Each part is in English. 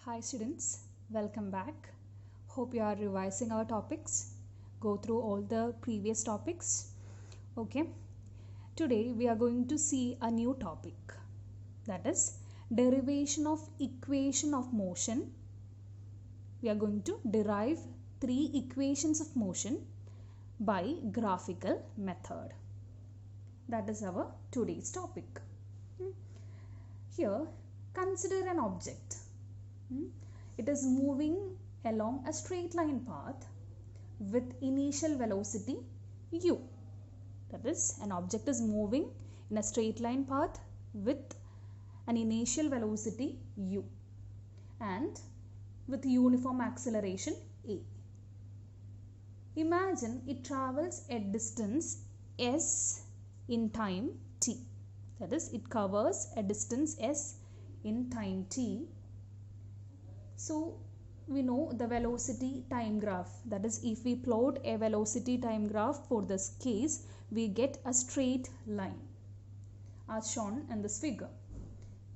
Hi students, welcome back. Hope you are revising our topics. Go through all the previous topics. Okay. Today we are going to see a new topic, that is derivation of equation of motion. We are going to derive 3 equations of motion by graphical method. That is our today's topic. Here, consider an object. It is moving along a straight line path with initial velocity u. That is, an object is moving in a straight line path with an initial velocity u and with uniform acceleration a. Imagine it travels a distance s in time t. That is, it covers a distance s in time t. So we know the velocity time graph. That is, if we plot a velocity time graph for this case, we get a straight line as shown in this figure.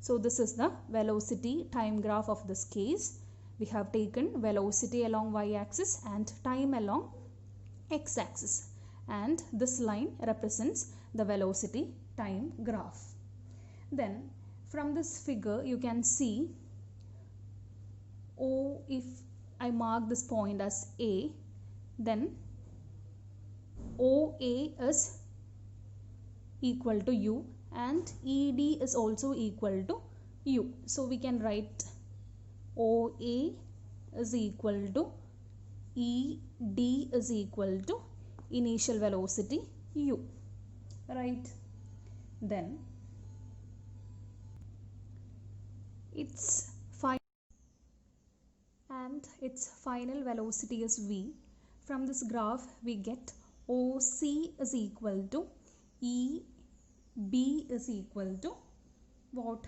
So this is the velocity time graph of this case. We have taken velocity along y-axis and time along x-axis, and this line represents the velocity time graph. Then from this figure you can see, if I mark this point as A, then OA is equal to U and ED is also equal to U. So we can write OA is equal to ED is equal to initial velocity U, right? Then its final velocity is v. From this graph we get OC is equal to EB is equal to what?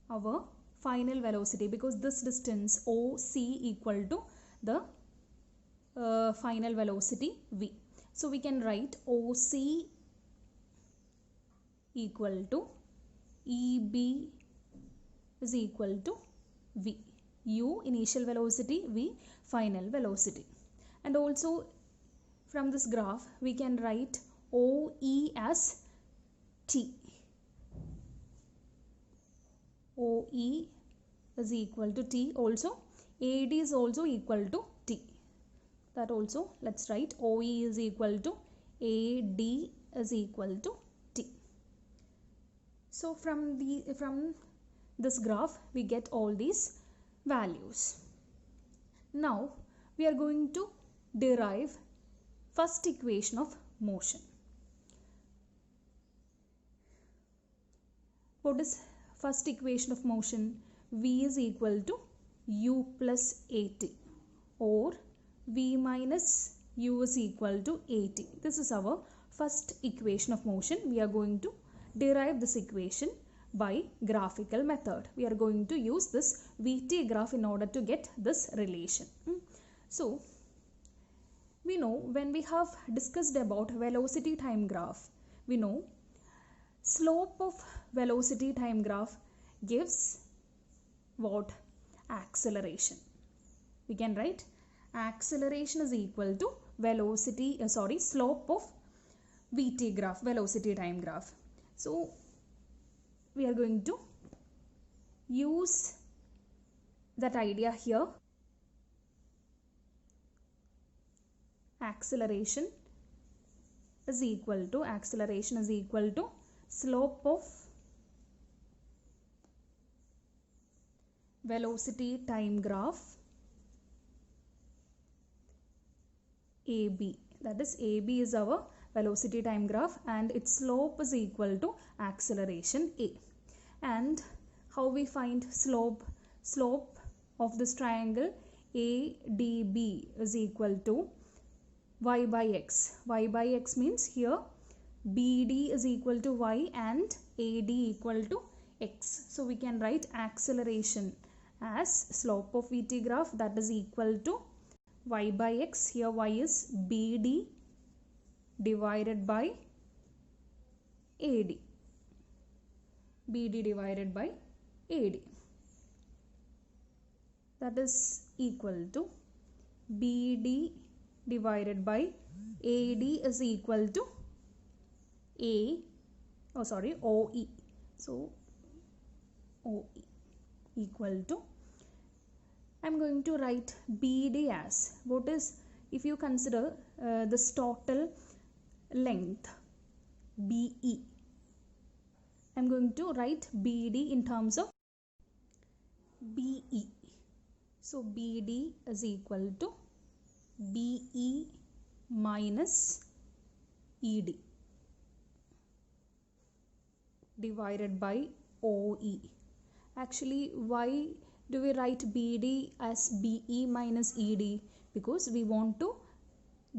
Our final velocity, because this distance OC equal to the final velocity v. So we can write OC equal to EB is equal to v. U initial velocity, v final velocity. And also from this graph we can write OE as t. OE is equal to t. Also AD is also equal to t. That also let's write OE is equal to AD is equal to t. So from this graph we get all these values. Now we are going to derive first equation of motion. What is first equation of motion? V is equal to u plus at, or v minus u is equal to at. This is our first equation of motion. We are going to derive this equation by graphical method. We are going to use this VT graph in order to get this relation. So we know, when we have discussed about velocity time graph, we know slope of velocity time graph gives what? Acceleration. We can write acceleration is equal to slope of VT graph, velocity time graph. So we are going to use that idea here. Acceleration is equal to slope of velocity time graph AB. That is, AB is our velocity time graph and its slope is equal to acceleration A. And how we find slope? Slope of this triangle ADB is equal to y by x. Y by x means here BD is equal to y and AD equal to x. So we can write acceleration as slope of VT graph, that is equal to y by x. Here y is BD divided by AD. BD divided by AD. that is equal to BD divided by AD is equal to OE. So OE equal to, I'm going to write BD as, what is, if you consider this total length BE, I'm going to write BD in terms of BE. So BD is equal to BE minus ED divided by OE. Actually, why do we write BD as BE minus ED? Because we want to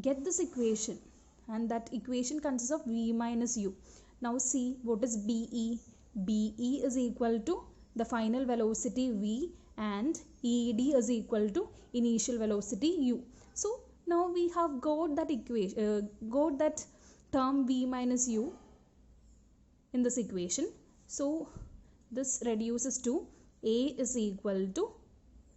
get this equation, and that equation consists of V minus U. Now see, what is BE? BE is equal to the final velocity V and ED is equal to initial velocity U. So now we have got that equation, got that term V minus U in this equation. So this reduces to A is equal to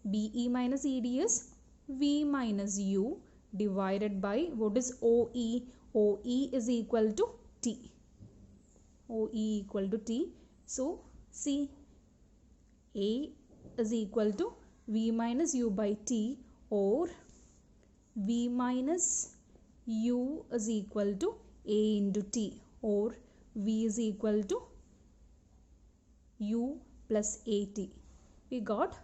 BE minus ED is V minus U divided by, what is OE? OE is equal to T. OE equal to T. So see, A is equal to V minus U by T, or V minus U is equal to A into T, or V is equal to U plus AT. We got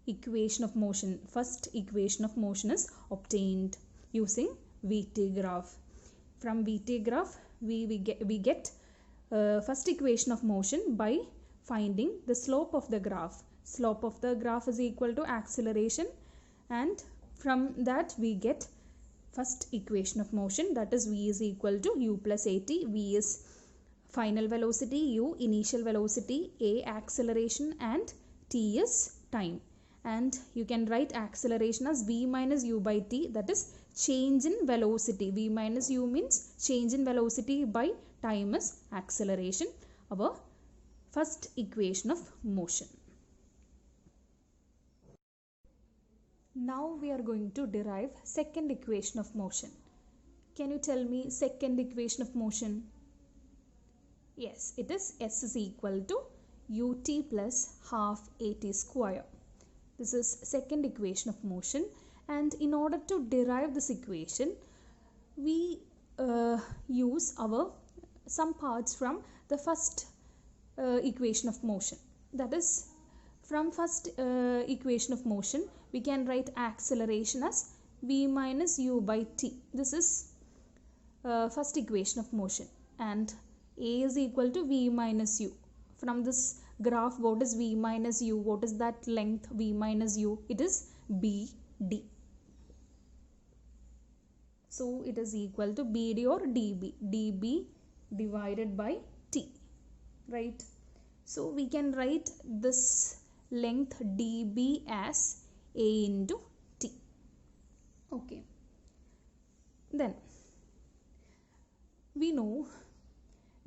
equation of motion. First equation of motion is obtained using VT graph. From VT graph we get first equation of motion by finding the slope of the graph. Slope of the graph is equal to acceleration, and from that we get first equation of motion, that is V is equal to U plus AT. V is final velocity, U initial velocity, A acceleration, and T is time. And you can write acceleration as V minus U by T, that is change in velocity. V minus U means change in velocity by time is acceleration, our first equation of motion. Now we are going to derive second equation of motion. Can you tell me second equation of motion? Yes, it is S is equal to UT plus half AT square. This is second equation of motion, and in order to derive this equation we use some parts from the first equation of motion. That is, from first equation of motion we can write acceleration as V minus U by T. This is first equation of motion, and A is equal to V minus U. From this graph, what is V minus U? What is that length V minus U? It is BD. So it is equal to BD or DB. DB divided by T, right? So we can write this length DB as A into T. Okay. Then we know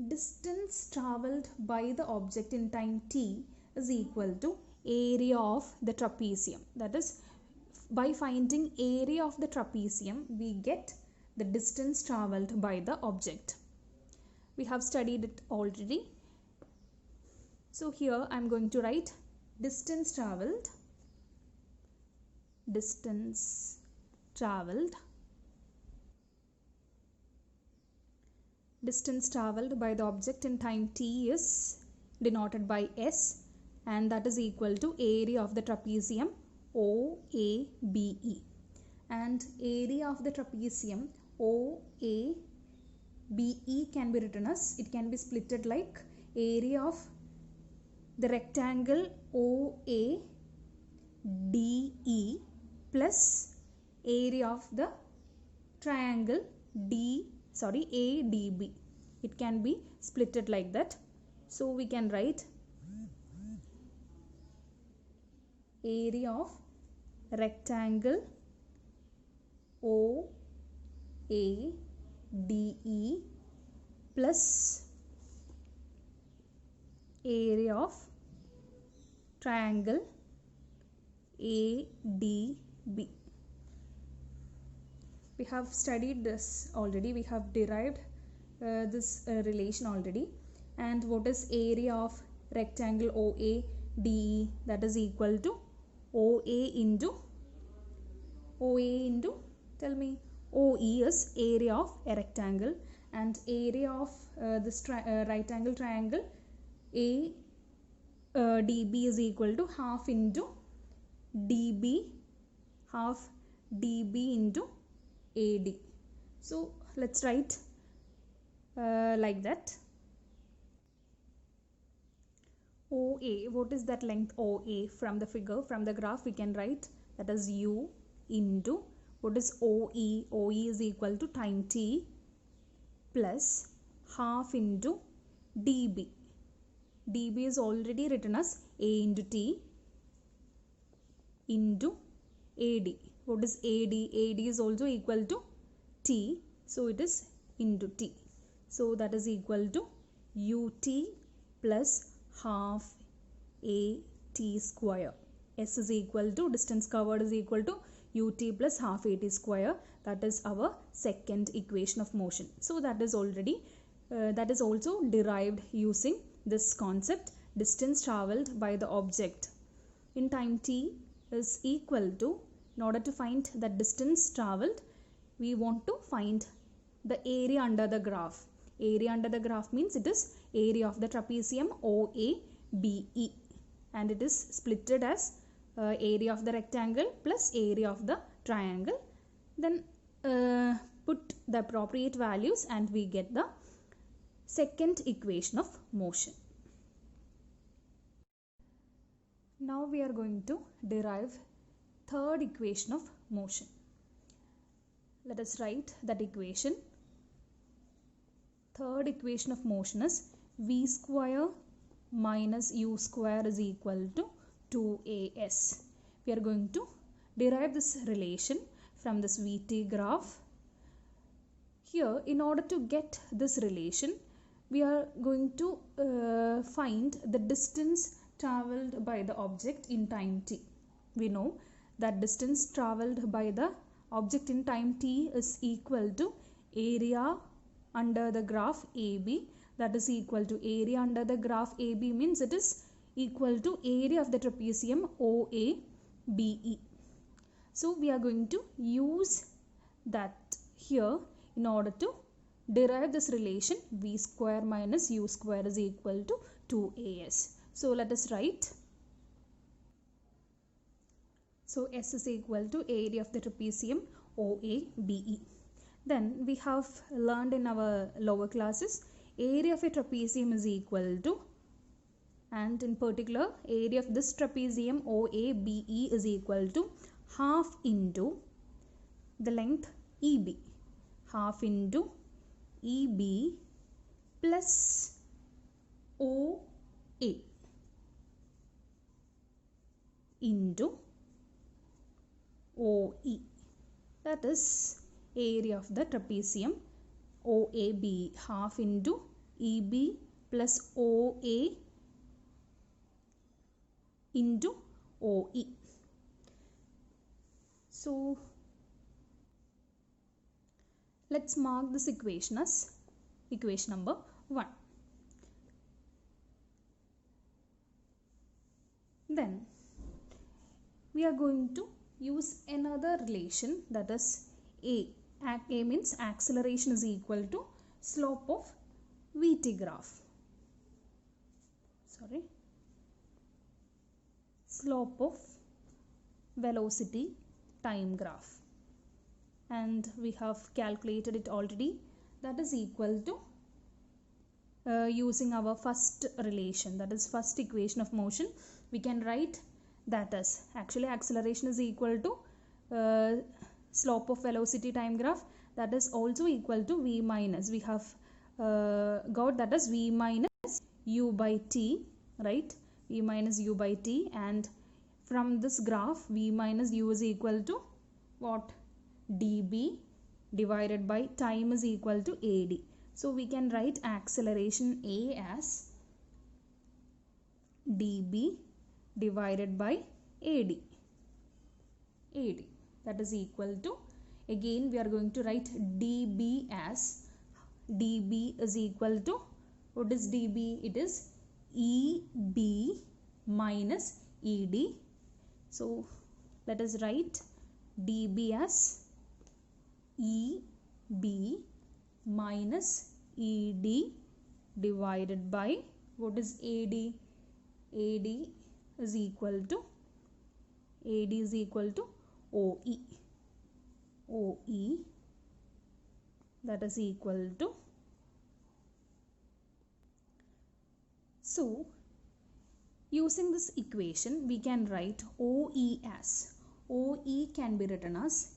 distance travelled by the object in time t is equal to area of the trapezium. That is, by finding area of the trapezium we get the distance travelled by the object. We have studied it already. So here I am going to write distance travelled by the object in time t is denoted by S, and that is equal to area of the trapezium OABE. And area of the trapezium OABE can be written as, it can be splitted like area of the rectangle OADE plus area of the triangle ADB. It can be splitted like that. So we can write area of rectangle OADE plus area of triangle ADB. We have studied this already. We have derived this relation already. And what is area of rectangle OADE? That is equal to OA into tell me, OE is area of a rectangle, and area of this right angle triangle ADB is equal to half into DB, half DB into AD. So let's write like that. OA, what is that length OA? From the figure, from the graph, we can write that is U into what is OE? OE is equal to time T plus half into DB. DB is already written as A into T into AD. What is AD? AD is also equal to T, so it is into T. So that is equal to UT plus half AT square. S is equal to, distance covered is equal to UT plus half AT square. That is our second equation of motion. So that is already, that is also derived using this concept, distance travelled by the object in time T is equal to, in order to find the distance travelled, we want to find the area under the graph. Area under the graph means it is area of the trapezium OABE, and it is splitted as area of the rectangle plus area of the triangle. Then put the appropriate values and we get the second equation of motion. Now we are going to derive third equation of motion. Let us write that equation. Third equation of motion is V square minus U square is equal to 2AS. We are going to derive this relation from this VT graph. Here, in order to get this relation, we are going to find the distance travelled by the object in time T. We know that distance travelled by the object in time T is equal to area under the graph AB. That is equal to area under the graph AB means it is equal to area of the trapezium OABE. So we are going to use that here in order to derive this relation V square minus U square is equal to 2AS. So let us write. So S is equal to area of the trapezium OABE. Then we have learned in our lower classes, area of a trapezium is equal to, and in particular area of this trapezium OABE is equal to half into the length EB, half into EB plus OA into OE. That is area of the trapezium OAB, half into EB plus OA into OE. So let's mark this equation as equation number 1. Then we are going to use another relation, that is A. A means acceleration is equal to slope of VT graph. Slope of velocity time graph. And we have calculated it already. That is equal to using our first relation, that is first equation of motion. We can write that as, actually acceleration is equal to slope of velocity time graph, that is also equal to V minus, we have got that as V minus U by T, right? V minus U by T, and from this graph V minus U is equal to what? dB divided by time is equal to AD. So we can write acceleration A as dB divided by AD. AD. That is equal to, again we are going to write dB as, dB is equal to, what is dB? It is EB minus ED. So let us write dB as EB minus ED divided by, what is AD? AD is equal to, AD is equal to OE. OE, that is equal to, so using this equation we can write OE as, OE can be written as,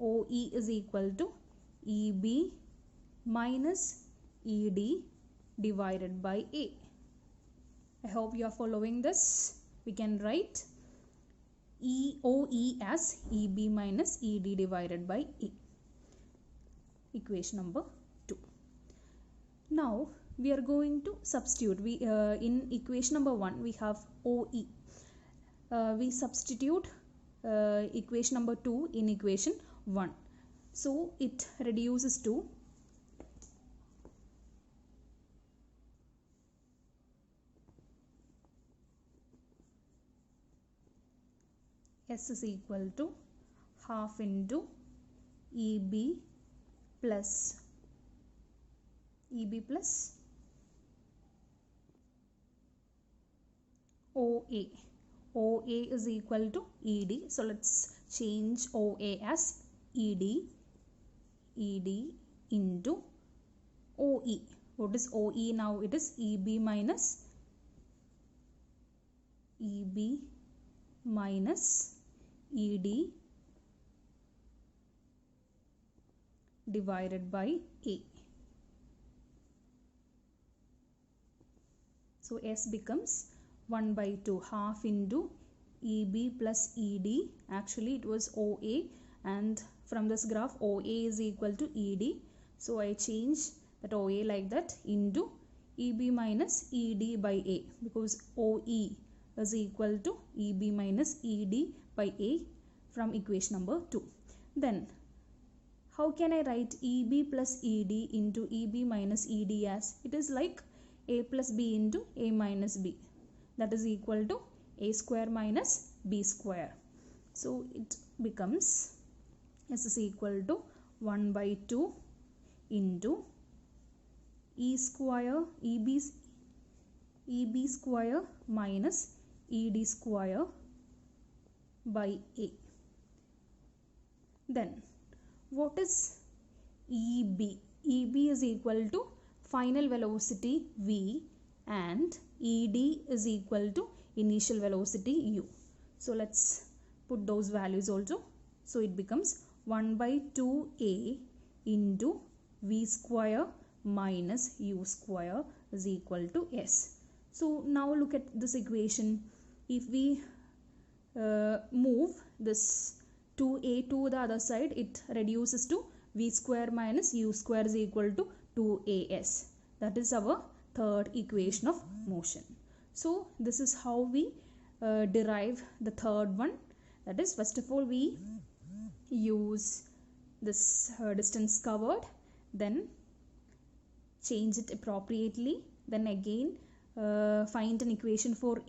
OE is equal to EB minus ED divided by A. I hope you are following this. We can write OE as EB minus ED divided by A. Equation number 2. Now we are going to substitute. In equation number 1 we have OE. We substitute equation number 2 in equation 1. So it reduces to S is equal to half into EB plus OA. OA is equal to ED. So let's change OA as ED. ED into OE. What is OE now? It is EB minus ED divided by A. So S becomes 1 by 2, half into EB plus ED. Actually it was OA, and from this graph OA is equal to ED. So I change that OA like that into EB minus ED by A, because OE is equal to EB minus ED by A from equation number 2. Then how can I write EB plus ED into EB minus ED as? It is like A plus B into A minus B. That is equal to A square minus B square. So it becomes S is equal to 1 by 2 into EB square minus ED square by A. Then what is EB? EB is equal to final velocity V and ED is equal to initial velocity U. So let's put those values also. So it becomes 1 by 2A into V square minus U square is equal to S. So now look at this equation. If we move this 2A to the other side, it reduces to V square minus U square is equal to 2AS. That is our third equation of motion. So this is how we derive the third one. That is, first of all we use this distance covered, then change it appropriately, then again find an equation for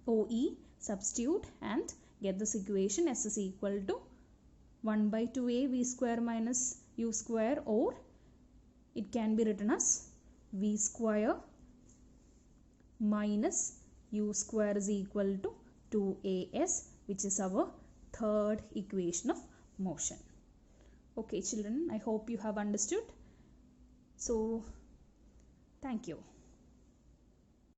OE, substitute and get this equation. S is equal to 1 by 2A V square minus U square, or it can be written as V square minus U square is equal to 2AS, which is our third equation of motion. Okay children, I hope you have understood. So thank you.